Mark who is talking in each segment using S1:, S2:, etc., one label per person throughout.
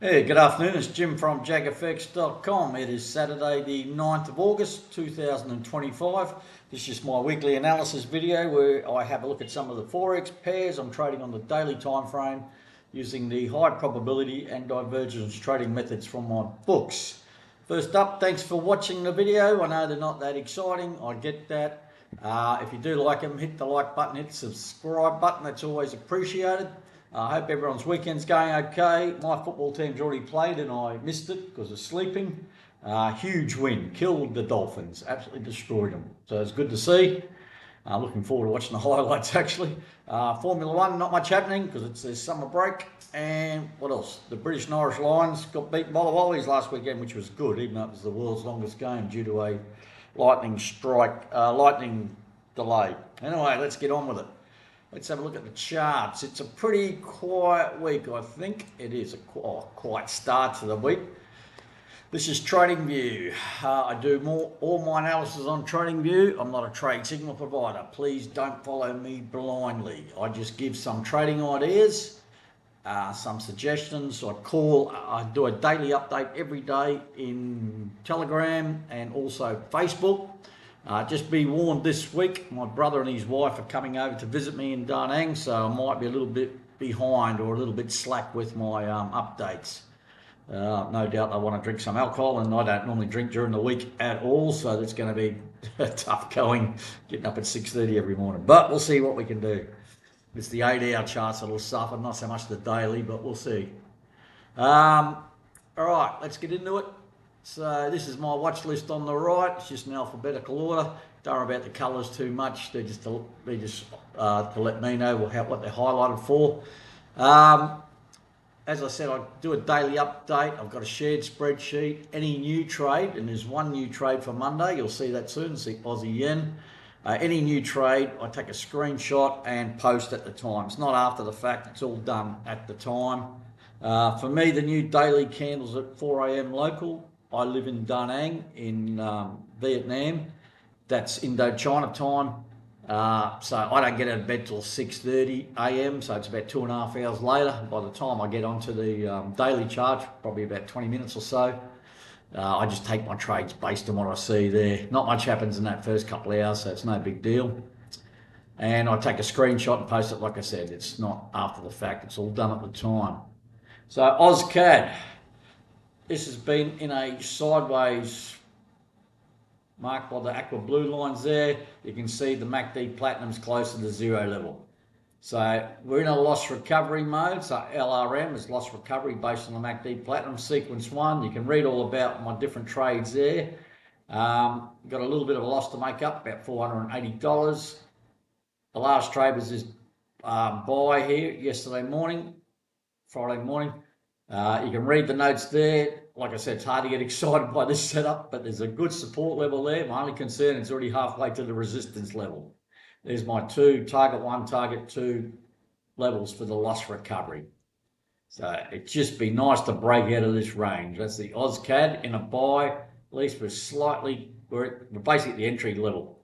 S1: Hey, good afternoon. It's Jim from JAGfx.com. It is Saturday the 9th of August 2025. This is just my weekly analysis video where I have a look at some of the Forex pairs I'm trading on the daily time frame using the high probability and divergence trading methods from my books. First up, thanks for watching the video. I know they're not that exciting. I get that. If you do like them, hit the like button, hit the subscribe button. That's always appreciated. I hope everyone's weekend's going okay. My football team's already played and I missed it because of sleeping. Huge win, killed the Dolphins, absolutely destroyed them. So it's good to see. Looking forward to watching the highlights actually. Formula One, not much happening because it's their summer break. And what else? The British and Irish Lions got beaten by the Wallabies last weekend, which was good, even though it was the world's longest game due to a lightning delay. Anyway, let's get on with it. Let's have a look at the charts. It's a pretty quiet week, I think. It is a quiet start to the week. This is TradingView. I do all my analysis on TradingView. I'm not a trade signal provider. Please don't follow me blindly. I just give some trading ideas, some suggestions. I do a daily update every day in Telegram and also Facebook. Just be warned, this week my brother and his wife are coming over to visit me in Da Nang, so I might be a little bit behind or a little bit slack with my updates. No doubt they want to drink some alcohol, and I don't normally drink during the week at all, so that's going to be tough going, getting up at 6:30 every morning. But we'll see what we can do. It's the 8-hour charts that'll suffer, not so much the daily, but we'll see. All right, let's get into it. So this is my watch list on the right. It's just in alphabetical order. Don't worry about the colours too much. They're just to let me know what they're highlighted for. As I said, I do a daily update. I've got a shared spreadsheet. Any new trade, and there's one new trade for Monday. You'll see that soon. See Aussie yen. Any new trade, I take a screenshot and post at the time. It's not after the fact. It's all done at the time. For me, the new daily candles at 4 a.m. local. I live in Da Nang in Vietnam. That's Indochina time. So I don't get out of bed till 6:30 a.m. So it's about 2.5 hours later. By the time I get onto the daily chart, probably about 20 minutes or so. I just take my trades based on what I see there. Not much happens in that first couple of hours, so it's no big deal. And I take a screenshot and post it. Like I said, it's not after the fact. It's all done at the time. So AusCAD. This has been in a sideways marked by the aqua blue lines there. You can see the MACD Platinum's close to the zero level. So we're in a loss recovery mode. So LRM is loss recovery based on the MACD Platinum sequence 1. You can read all about my different trades there. Got a little bit of a loss to make up, about $480. The last trade was this buy here yesterday morning, Friday morning. You can read the notes there. Like I said, it's hard to get excited by this setup, but there's a good support level there. My only concern is already halfway to the resistance level. There's my target 1, target 2 levels for the loss recovery. So it'd just be nice to break out of this range. That's the AusCAD in a buy. At least we're basically at the entry level.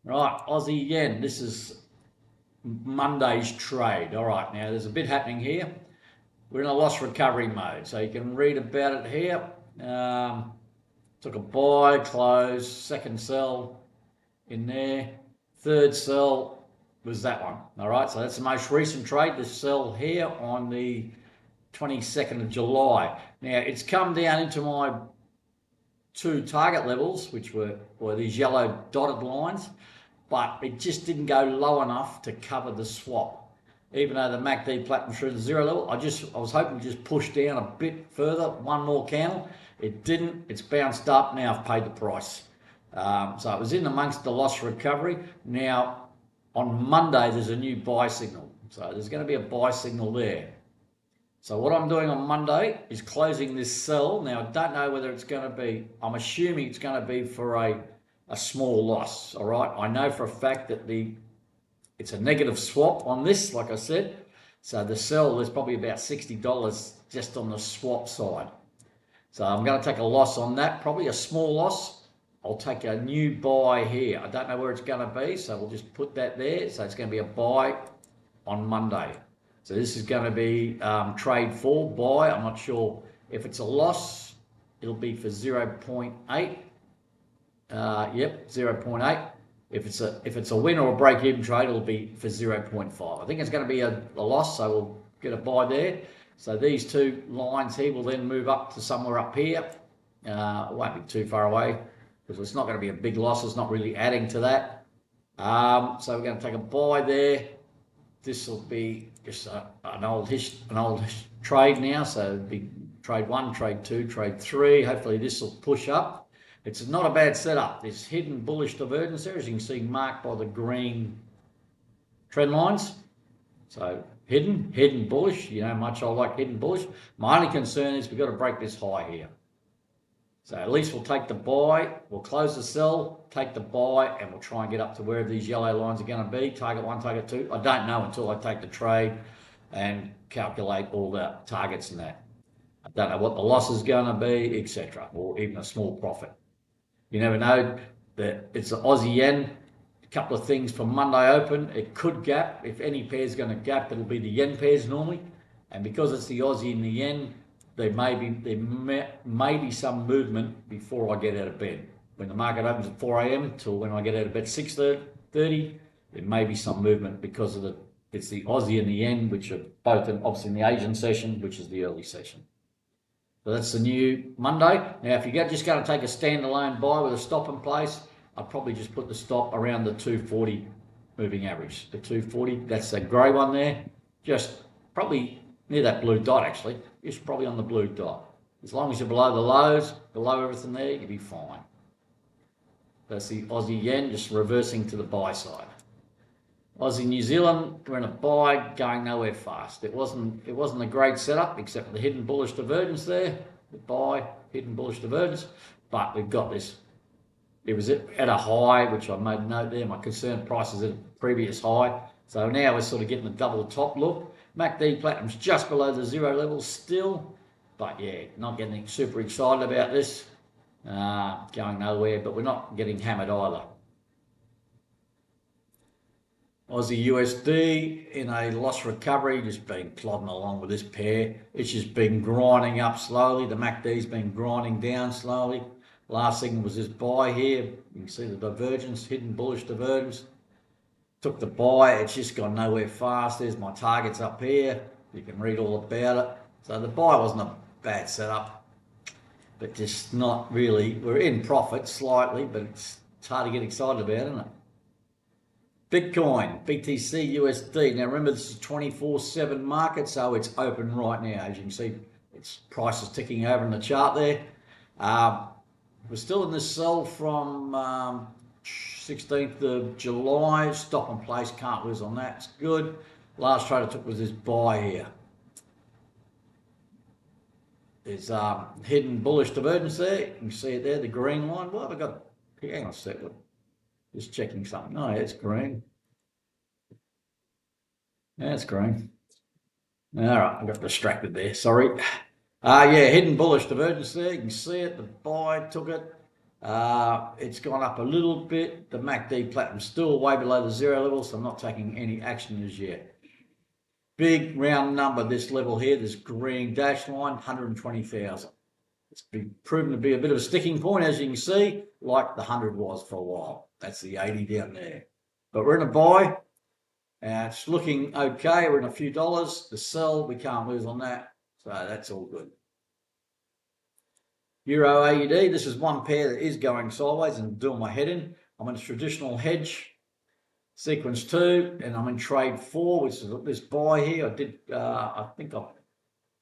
S1: Right, Aussie yen. This is Monday's trade. All right, now there's a bit happening here. We're in a loss recovery mode, so you can read about it here. Took a buy, close, second sell in there. Third sell was that one. All right, so that's the most recent trade, this sell here on the 22nd of July. Now, it's come down into my 2 target levels, which were these yellow dotted lines, but it just didn't go low enough to cover the swap. Even though the MACD Platinum through the zero level, I was hoping to just push down a bit further, one more candle. It didn't. It's bounced up. Now I've paid the price. So it was in amongst the loss recovery. Now on Monday there's a new buy signal. So there's going to be a buy signal there. So what I'm doing on Monday is closing this sell. Now I don't know whether it's going to be. I'm assuming it's going to be for a small loss. All right. I know for a fact that it's a negative swap on this, like I said. So the sell, there's probably about $60 just on the swap side. So I'm going to take a loss on that, probably a small loss. I'll take a new buy here. I don't know where it's going to be, so we'll just put that there. So it's going to be a buy on Monday. So this is going to be trade 4 buy. I'm not sure if it's a loss, it'll be for 0.8. Yep, 0.8. If it's a win or a break-even trade, it'll be for 0.5. I think it's going to be a loss, so we'll get a buy there. So these two lines here will then move up to somewhere up here. It won't be too far away because it's not going to be a big loss. It's not really adding to that. So we're going to take a buy there. This will be just an old trade now. So it'll be trade 1, trade 2, trade 3. Hopefully this will push up. It's not a bad setup. There's hidden bullish divergence there, as you can see, marked by the green trend lines. So hidden bullish. You know how much I like hidden bullish. My only concern is we've got to break this high here. So at least we'll take the buy, we'll close the sell, take the buy, and we'll try and get up to wherever these yellow lines are going to be. Target 1, target 2. I don't know until I take the trade and calculate all the targets and that. I don't know what the loss is going to be, etc., or even a small profit. You never know. That it's the Aussie yen. A couple of things for Monday open. It could gap. If any pair is going to gap, it'll be the yen pairs normally. And because it's the Aussie and the yen, there may be some movement before I get out of bed. When the market opens at 4 a.m. till when I get out of bed 6:30, there may be some movement because of it's the Aussie and the yen, which are both obviously in the Asian session, which is the early session. So that's the new Monday. Now, if you're just going to take a standalone buy with a stop in place, I'd probably just put the stop around the 240 moving average. The 240, that's the grey one there. Just probably near that blue dot, actually. Just probably on the blue dot. As long as you're below the lows, below everything there, you'll be fine. That's the Aussie yen, just reversing to the buy side. Aussie New Zealand, we're in a buy, going nowhere fast. It wasn't a great setup, except for the hidden bullish divergence there. The buy, hidden bullish divergence. But we've got this. It was at a high, which I made a note there. My concern price is at a previous high. So now we're sort of getting a double top look. MACD Platinum's just below the 0 level still. But yeah, not getting super excited about this. Going nowhere, but we're not getting hammered either. Aussie USD in a loss recovery, just been plodding along with this pair. It's just been grinding up slowly. The MACD's been grinding down slowly. Last thing was this buy here. You can see the divergence, hidden bullish divergence. Took the buy, it's just gone nowhere fast. There's my targets up here. You can read all about it. So the buy wasn't a bad setup, but just not really. We're in profit slightly, but it's hard to get excited about, isn't it? Bitcoin, BTC USD. Now remember, this is 24/7 market, so it's open right now. As you can see, its price is ticking over in the chart there. We're still in this sell from 16th of July. Stop in place, can't lose on that. It's good. Last trade I took was this buy here. There's hidden bullish divergence there. You can see it there, the green line. What have I got? Hang on a second. Just checking something. No, it's green. Yeah, it's green. All right, I got distracted there. Sorry. Yeah, hidden bullish divergence there. You can see it. The buy took it. It's gone up a little bit. The MACD Platinum still way below the 0 level, so I'm not taking any action as yet. Big round number, this level here, this green dash line, 120,000. It's been proven to be a bit of a sticking point, as you can see, like the 100 was for a while. That's the 80 down there. But we're in a buy. It's looking okay. We're in a few dollars. The sell, we can't lose on that. So that's all good. Euro AUD, this is one pair that is going sideways and doing my head in. I'm in a traditional hedge, sequence 2, and I'm in trade 4, which is this buy here. I think I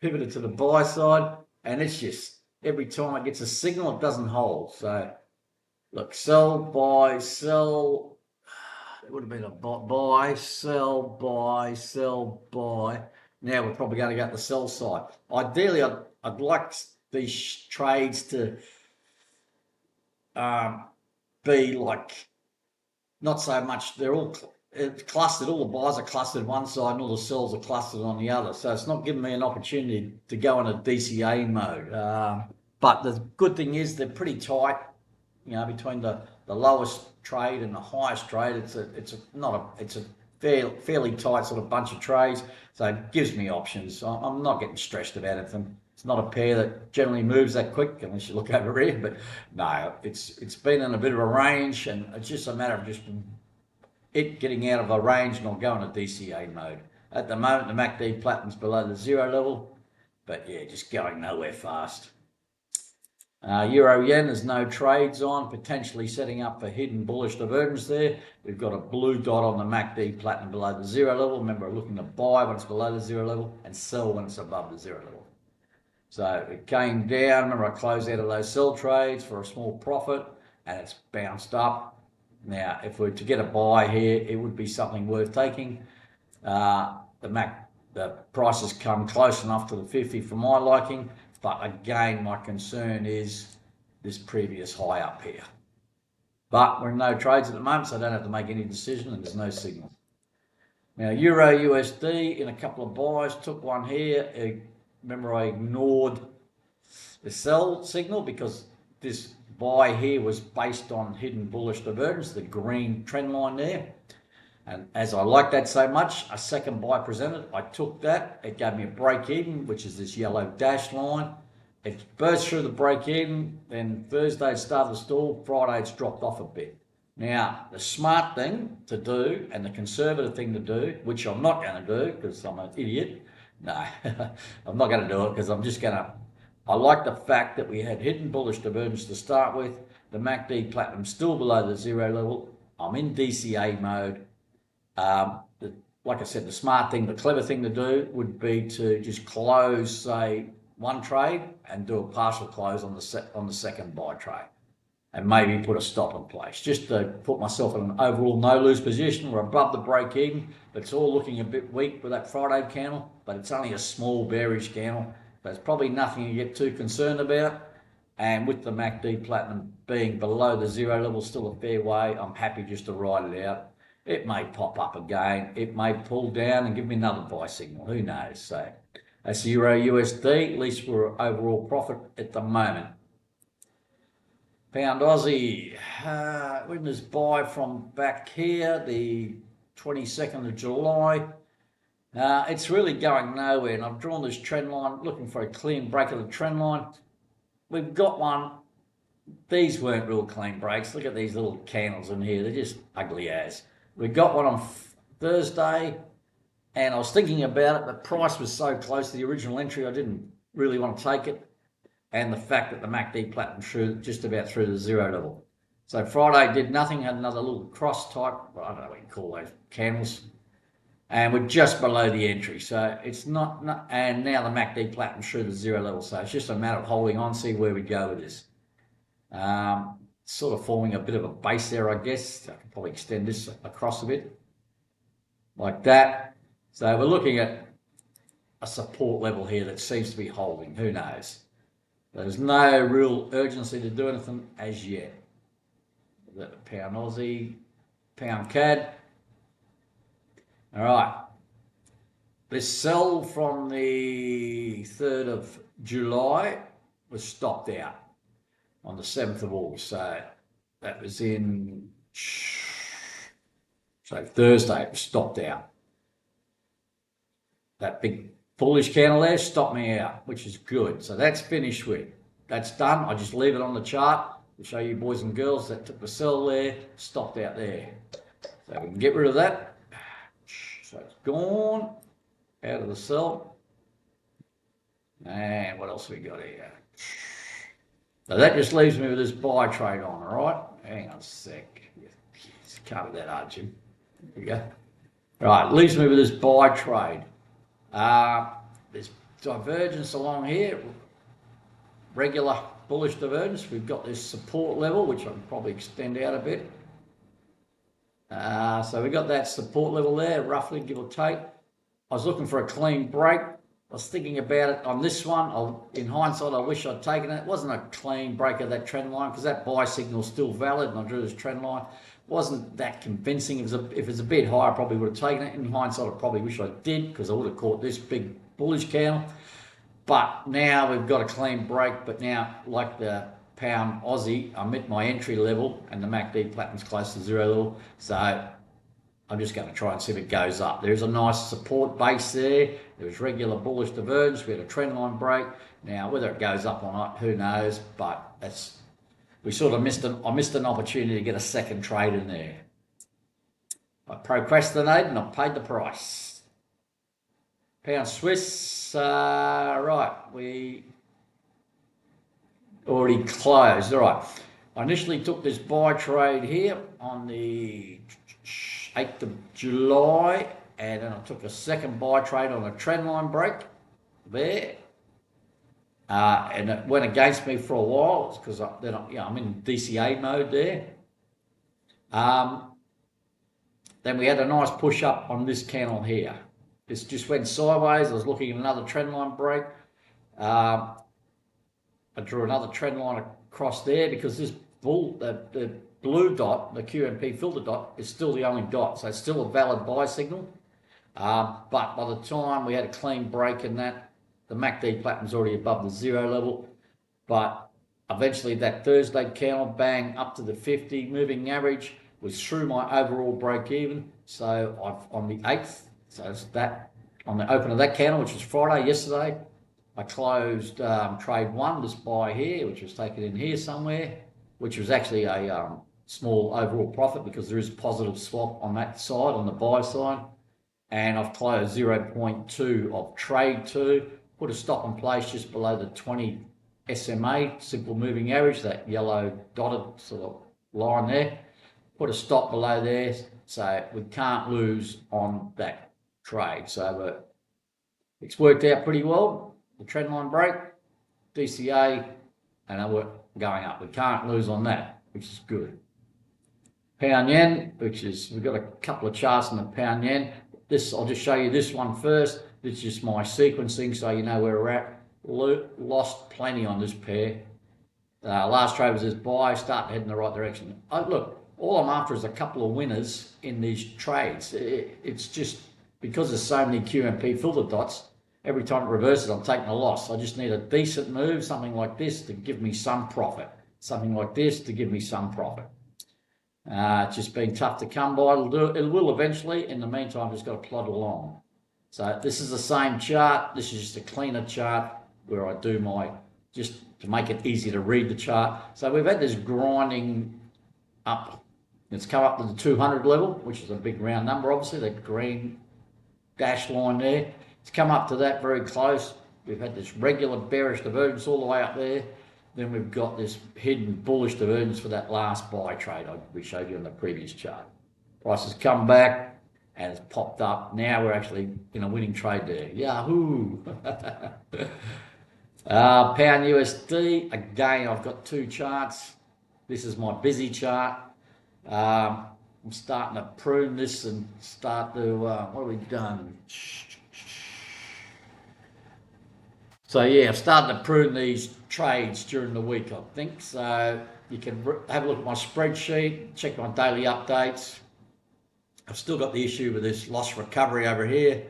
S1: pivoted to the buy side, and it's just every time it gets a signal, it doesn't hold. So look, sell, buy, sell. It would have been a buy, sell, buy, sell, buy. Now we're probably going to go to the sell side. Ideally, I'd like these trades to be like, not so much, they're all clustered, all the buys are clustered one side and all the sells are clustered on the other. So it's not giving me an opportunity to go in a DCA mode. But the good thing is they're pretty tight, you know, between the lowest trade and the highest trade. It's a fairly tight sort of bunch of trades, so it gives me options. I'm not getting stressed about anything. It's not a pair that generally moves that quick unless you look over here, but no, it's been in a bit of a range, and it's just a matter of just it getting out of a range and I'll go into DCA mode. At the moment, the MACD Platinum's below the 0 level, but yeah, just going nowhere fast. Euro yen, there's no trades on, potentially setting up for hidden bullish divergence there. We've got a blue dot on the MACD Platinum below the 0 level. Remember, we're looking to buy when it's below the 0 level and sell when it's above the 0 level. So it came down. Remember, I closed out of those sell trades for a small profit and it's bounced up. Now, if we're to get a buy here, it would be something worth taking. The price has come close enough to the 50 for my liking. But again, my concern is this previous high up here. But we're in no trades at the moment, so I don't have to make any decision and there's no signal. Now, Euro USD in a couple of buys, took one here. Remember, I ignored the sell signal because this buy here was based on hidden bullish divergence, the green trend line there. And as I like that so much, a second buy presented. I took that. It gave me a break even, which is this yellow dash line. It burst through the break even. Then Thursday it started to stall. Friday it's dropped off a bit. Now, the smart thing to do and the conservative thing to do, which I'm not going to do because I'm an idiot. No, I'm not going to do it because I'm just going to. I like the fact that we had hidden bullish divergence to start with. The MACD Platinum still below the 0 level. I'm in DCA mode. Like I said, the smart thing, the clever thing to do would be to just close, say, one trade and do a partial close on the second buy trade, and maybe put a stop in place, just to put myself in an overall no-lose position. We're above the break-even, but it's all looking a bit weak with that Friday candle, but it's only a small bearish candle, but it's probably nothing to get too concerned about. And with the MACD Platinum being below the 0 level, still a fair way, I'm happy just to ride it out. It may pop up again. It may pull down and give me another buy signal. Who knows? So that's Euro USD. At least we're overall profit at the moment. Pound Aussie. We're in this buy from back here, the 22nd of July. It's really going nowhere, and I've drawn this trend line, looking for a clean break of the trend line. We've got one. These weren't real clean breaks. Look at these little candles in here. They're just ugly as. We got one on Thursday, and I was thinking about it. The price was so close to the original entry, I didn't really want to take it. And the fact that the MACD Platinum just about through the 0 level. So Friday did nothing, had another little cross type, I don't know what you call those candles, and we're just below the entry. So it's not and now the MACD Platinum through the 0 level. So it's just a matter of holding on, see where we go with this. Sort of forming a bit of a base there, I guess. I can probably extend this across a bit like that. So we're looking at a support level here that seems to be holding. Who knows? There's no real urgency to do anything as yet. The Pound Aussie, Pound CAD. All right. This sell from the 3rd of July was stopped out on the 7th of August. So that was Thursday it was stopped out. That big bullish candle there stopped me out, which is good. So that's finished with. That's done. I just leave it on the chart to show you boys and girls that took the sell there, stopped out there. So we can get rid of that. So it's gone out of the sell. And what else we got here? So that just leaves me with this buy trade on, all right? Hang on a sec. Just cover that hard, Jim. There we go. All right, leaves me with this buy trade. There's divergence along here, regular bullish divergence. We've got this support level, which I can probably extend out a bit. So we got that support level there, roughly, give or take. I was looking for a clean break. I was thinking about it on this one. In hindsight, I wish I'd taken it. It wasn't a clean break of that trend line because that buy signal is still valid, and I drew this trend line. It wasn't that convincing. If it was a bit higher, I probably would have taken it. In hindsight, I probably wish I did because I would have caught this big bullish candle. But now we've got a clean break. But now, like the Pound Aussie, I'm at my entry level, and the MACD Platinum's close to 0 level. So I'm just going to try and see if it goes up. There's a nice support base there. There's regular bullish divergence. We had a trend line break. Now, whether it goes up or not, who knows? But we sort of I missed an opportunity to get a second trade in there. I procrastinated and I paid the price. Pound Swiss, right, we already closed. All right, I initially took this buy trade here on the 8th of July, and then I took a second buy trade on a trend line break there. And it went against me for a while because I'm in DCA mode there. Then we had a nice push up on this candle here. This just went sideways. I was looking at another trend line break. I drew another trend line across there because this the blue dot, the QMP filter dot, is still the only dot, so it's still a valid buy signal. But by the time we had a clean break in that, the MACD platinum's already above the 0 level. But eventually that Thursday candle, bang, up to the 50 moving average, was through my overall break even. So on the 8th, so it's that on the open of that candle, which was Friday, yesterday, I closed trade 1, this buy here, which was taken in here somewhere, which was actually a small overall profit because there is positive swap on that side, on the buy side. And I've closed 0.2 of trade 2, put a stop in place just below the 20 SMA, simple moving average, that yellow dotted sort of line there. Put a stop below there, so we can't lose on that trade. So it's worked out pretty well. The trend line break, DCA, and we're going up. We can't lose on that, which is good. Pound yen, we've got a couple of charts in the pound yen. I'll just show you this one first. This is just my sequencing, so you know where we're at. Lost plenty on this pair. Last trade was this buy, start to head in the right direction. Look, all I'm after is a couple of winners in these trades. It's just because there's so many QMP filter dots, every time it reverses, I'm taking a loss. I just need a decent move, something like this, to give me some profit. Something like this to give me some profit. It's just been tough to come by. It will eventually. In the meantime, I've just got to plod along. So this is the same chart. This is just a cleaner chart where I do just to make it easy to read the chart. So we've had this grinding up. It's come up to the 200 level, which is a big round number, obviously, that green dashed line there. It's come up to that very close. We've had this regular bearish divergence all the way up there. Then we've got this hidden bullish divergence for that last buy trade we showed you in the previous chart. Price has come back and it's popped up. Now we're actually in a winning trade there. Yahoo! Pound USD, again, I've got 2 charts. This is my busy chart. I'm starting to prune this and start to, what have we done? So yeah, I've started to prune these trades during the week, I think. So you can have a look at my spreadsheet, check my daily updates. I've still got the issue with this loss recovery over here,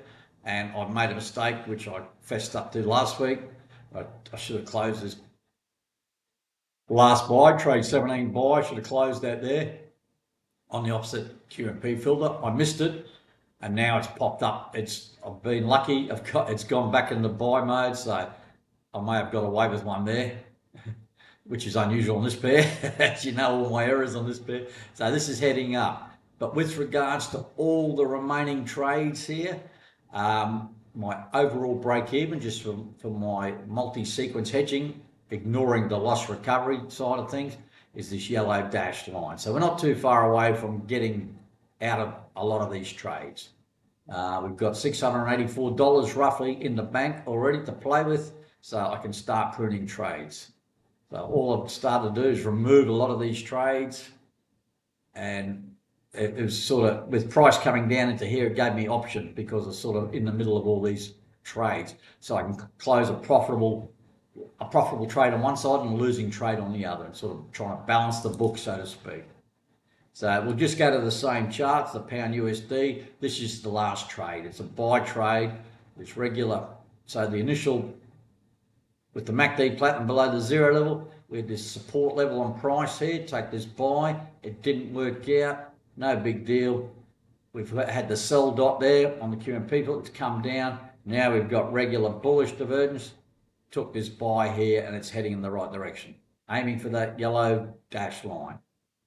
S1: and I've made a mistake, which I fessed up to last week. I should have closed this last buy, trade 17 buy, should have closed that there on the opposite QMP filter. I missed it, and now it's popped up. I've been lucky. It's gone back in the buy mode, so I may have got away with one there, which is unusual on this pair. As you know, all my errors on this pair. So this is heading up. But with regards to all the remaining trades here, my overall break even, just for my multi-sequence hedging, ignoring the loss recovery side of things, is this yellow dashed line. So we're not too far away from getting out of a lot of these trades. We've got $684 roughly in the bank already to play with, so I can start pruning trades. So all I've started to do is remove a lot of these trades, and it was sort of, with price coming down into here, it gave me option because it's sort of in the middle of all these trades. So I can close a profitable trade on one side and a losing trade on the other, and sort of trying to balance the book, so to speak. So we'll just go to the same charts, the pound USD. This is the last trade. It's a buy trade. It's regular. So the initial, with the MACD platinum below the 0 level, we had this support level on price here. Take this buy. It didn't work out. No big deal. we've had the sell dot there on the QMP, it's come down. Now we've got regular bullish divergence. Took this buy here and it's heading in the right direction, aiming for that yellow dash line.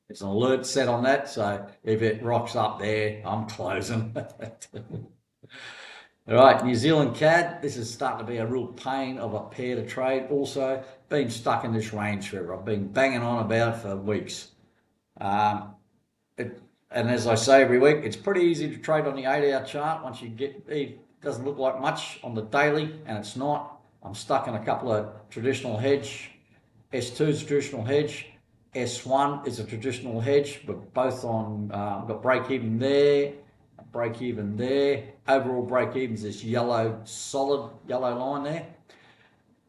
S1: It's an alert set on that, so if it rocks up there, I'm closing. All right, New Zealand CAD, this is starting to be a real pain of a pair to trade. Also, been stuck in this range forever. I've been banging on about it for weeks. And as I say every week, it's pretty easy to trade on the 8-hour chart once you get, it doesn't look like much on the daily, and it's not. I'm stuck in a couple of traditional hedge. S2 is a traditional hedge. S1 is a traditional hedge, but both on, we've got break even there, break even there. Overall break even is this yellow, solid yellow line there.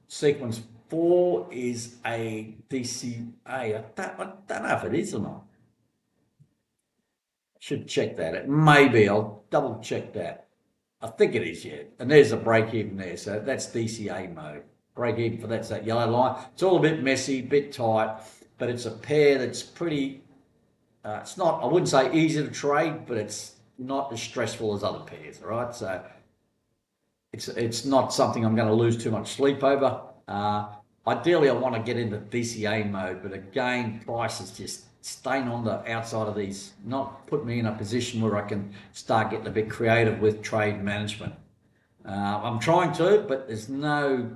S1: Sequence 4 is a DCA. I don't know if it is or not. Should check that. It may be. I'll double check that. I think it is, yeah. And there's a break even there. So that's DCA mode. Break even for that's that yellow line. It's all a bit messy, bit tight, but it's a pair that's pretty, it's not, I wouldn't say easy to trade, but it's not as stressful as other pairs, all right? So it's not something I'm going to lose too much sleep over. Ideally, I want to get into DCA mode, but again, price is just staying on the outside of these, not put me in a position where I can start getting a bit creative with trade management. I'm trying to, but there's no,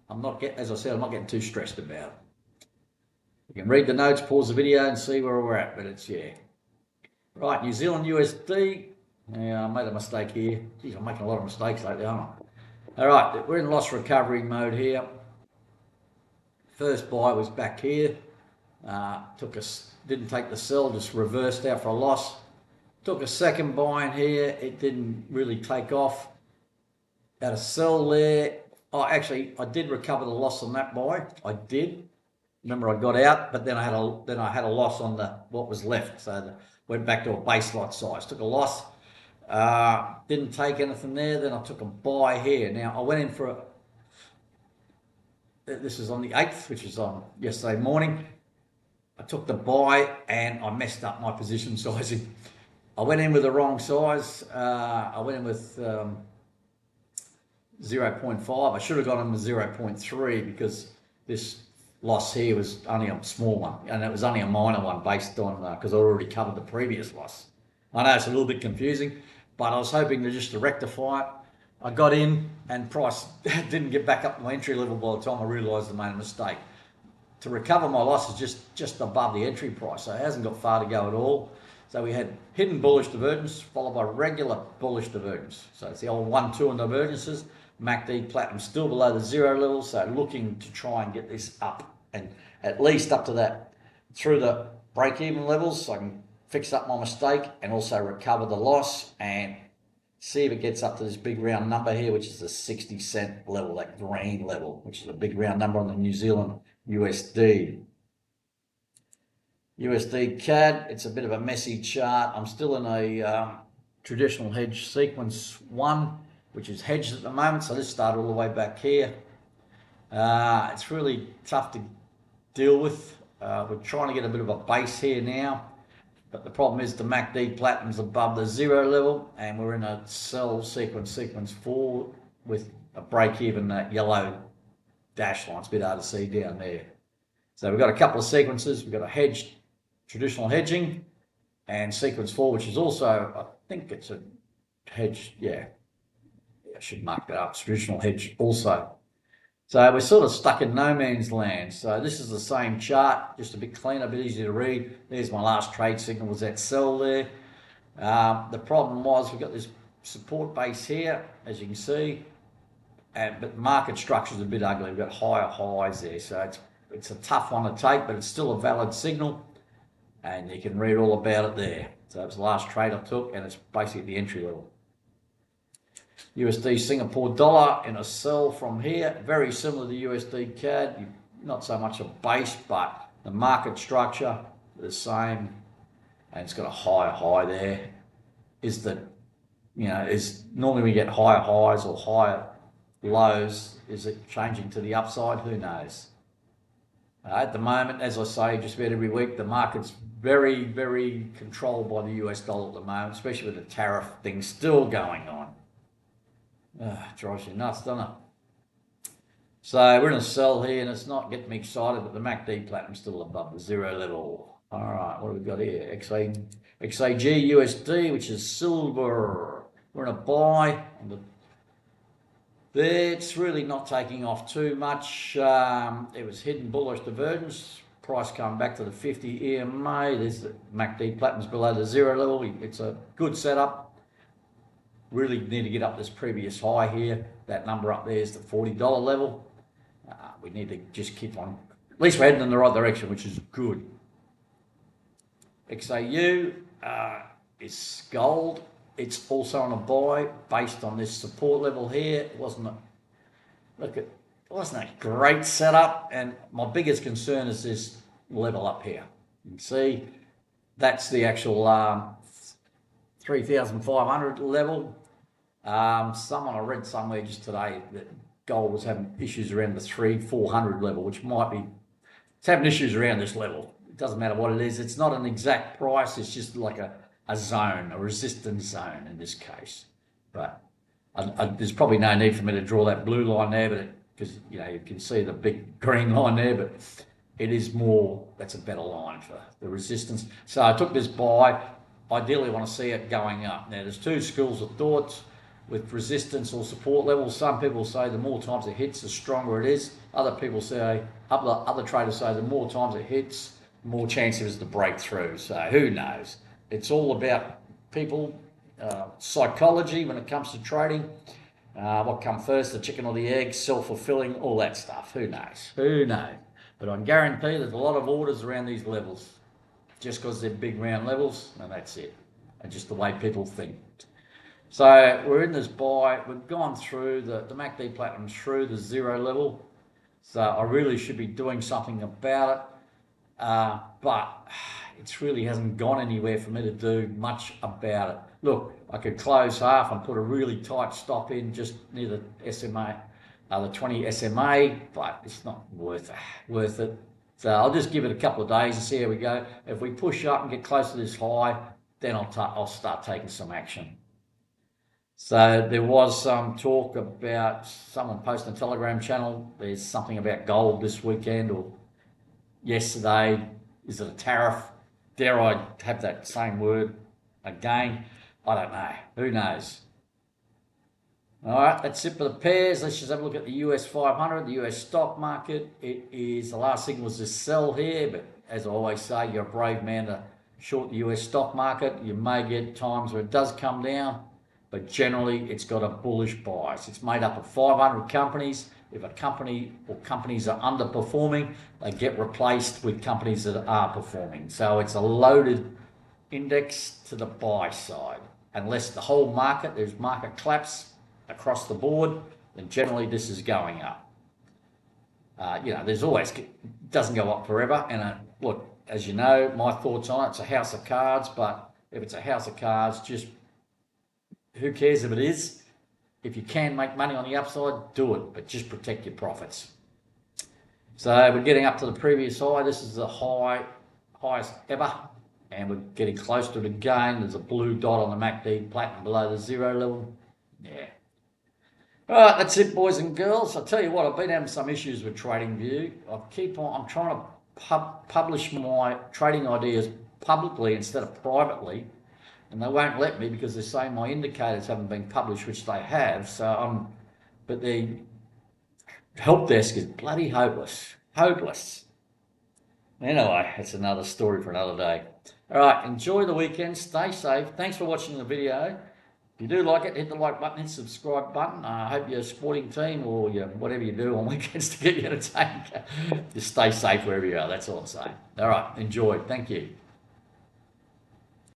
S1: I'm not getting, as I said, I'm not getting too stressed about it. You can read the notes, pause the video and see where we're at, but it's, yeah. Right, New Zealand USD. Yeah, I made a mistake here. Geez, I'm making a lot of mistakes lately, aren't I? All right, we're in loss recovery mode here. First buy was back here. Didn't take the sell, just reversed out for a loss. Took a second buy in here. It didn't really take off. Had a sell there. Oh, actually, I did recover the loss on that buy. I did. Remember, I got out, but then I had a loss on what was left. So went back to a base lot size. Took a loss. Didn't take anything there. Then I took a buy here. Now I went in for this is on the 8th, which is on yesterday morning. I took the buy and I messed up my position sizing. I went in with the wrong size. I went in with 0.5. I should have gone in with 0.3 because this loss here was only a small one, and it was only a minor one based on because I already covered the previous loss. I know it's a little bit confusing, but I was hoping to rectify it. I got in and price didn't get back up to my entry level by the time I realised I made a mistake. To recover my loss is just above the entry price, so it hasn't got far to go at all. So we had hidden bullish divergence followed by regular bullish divergence. So it's the old 1-2 on divergences. MACD platinum still below the 0 level, so looking to try and get this up and at least up to that through the break-even levels so I can fix up my mistake and also recover the loss and see if it gets up to this big round number here, which is the 60-cent level, that green level, which is a big round number on the New Zealand USD. USD CAD, it's a bit of a messy chart. I'm still in a traditional hedge sequence 1, which is hedged at the moment, so this started all the way back here. It's really tough to deal with. We're trying to get a bit of a base here now, but the problem is the MACD platinum's above the 0 level, and we're in a sell sequence 4 with a break even, that yellow dash line. It's a bit hard to see down there. So we've got a couple of sequences. We've got a hedged, traditional hedging, and sequence 4, which is also, I think it's a hedge, yeah. I should mark that up, traditional hedge also. So we're sort of stuck in no man's land. So this is the same chart, just a bit cleaner, a bit easier to read. There's my last trade signal, was that sell there. The problem was we've got this support base here, as you can see, but market structure is a bit ugly. We've got higher highs there, so it's a tough one to take, but it's still a valid signal, and you can read all about it there. So it's the last trade I took, and it's basically the entry level. USD Singapore dollar in a sell from here, very similar to USD CAD, not so much a base, but the market structure the same, and it's got a higher high there. Is normally we get higher highs or higher lows. Is it changing to the upside? Who knows? At the moment, as I say, just about every week, the market's very, very controlled by the US dollar at the moment, especially with the tariff thing still going on. Drives you nuts, doesn't it? So we're in a sell here, and it's not getting me excited, but the MACD platinum's still above the zero level. All right, what have we got here? XAG USD, which is silver. We're in a buy. It's really not taking off too much. It was hidden bullish divergence. Price coming back to the 50 EMA. There's the MACD platinum's below the zero level. It's a good setup. Really need to get up this previous high here. That number up there is the $40 level. We need to just keep on. At least we're heading in the right direction, which is good. XAU is gold. It's also on a buy based on this support level here. It wasn't a great setup, and my biggest concern is this level up here. You can see that's the actual 3,500 level. I read somewhere just today that gold was having issues around the 3,400 level, which might be, it's having issues around this level. It doesn't matter what it is. It's not an exact price. It's just like a zone, a resistance zone in this case. But there's probably no need for me to draw that blue line there, but because you can see the big green line there, but it is more, that's a better line for the resistance. So I took this buy. Ideally, I want to see it going up. Now, there's two schools of thoughts with resistance or support levels. Some people say the more times it hits, the stronger it is. Other people say, other traders say the more times it hits, the more chance there is to break through. So who knows? It's all about people, psychology when it comes to trading. What come first, the chicken or the egg, self-fulfilling, all that stuff. Who knows? Who knows? But I can guarantee there's a lot of orders around these levels just because they're big round levels, and that's it. And just the way people think. So we're in this buy. We've gone through the MACD platinum through the zero level. So I really should be doing something about it. But it really hasn't gone anywhere for me to do much about it. Look, I could close half and put a really tight stop in just near the SMA, the 20 SMA, but it's not worth it. So I'll just give it a couple of days and see how we go. If we push up and get close to this high, then I'll start taking some action. So there was some talk about someone posting a Telegram channel. There's something about gold this weekend or yesterday. Is it a tariff? Dare I have that same word again? I don't know. Who knows? All right, that's it for the pairs. Let's just have a look at the US 500, the US stock market. It is, the last signal was this sell here, but as I always say, you're a brave man to short the US stock market. You may get times where it does come down, but generally it's got a bullish bias. It's made up of 500 companies. If a company or companies are underperforming, they get replaced with companies that are performing. So it's a loaded index to the buy side. Unless the whole market, there's market collapse across the board, then generally this is going up. There's always, it doesn't go up forever. And look, as you know, my thoughts on it, it's a house of cards, but if it's a house of cards, just who cares if it is? If you can make money on the upside, do it, but just protect your profits. So we're getting up to the previous high. This is the highest ever, and we're getting close to it again. There's a blue dot on the MACD platinum below the zero level. Yeah. All right, that's it, boys and girls. I'll tell you what, I've been having some issues with TradingView. I'm trying to publish my trading ideas publicly instead of privately, and they won't let me because they're saying my indicators haven't been published, which they have. But the help desk is bloody hopeless. Anyway, that's another story for another day. All right, enjoy the weekend. Stay safe. Thanks for watching the video. If you do like it, hit the like button, hit the subscribe button. I hope you're a sporting team or whatever you do on weekends to get you entertained. Just stay safe wherever you are. That's all I'm saying. All right, enjoy. Thank you.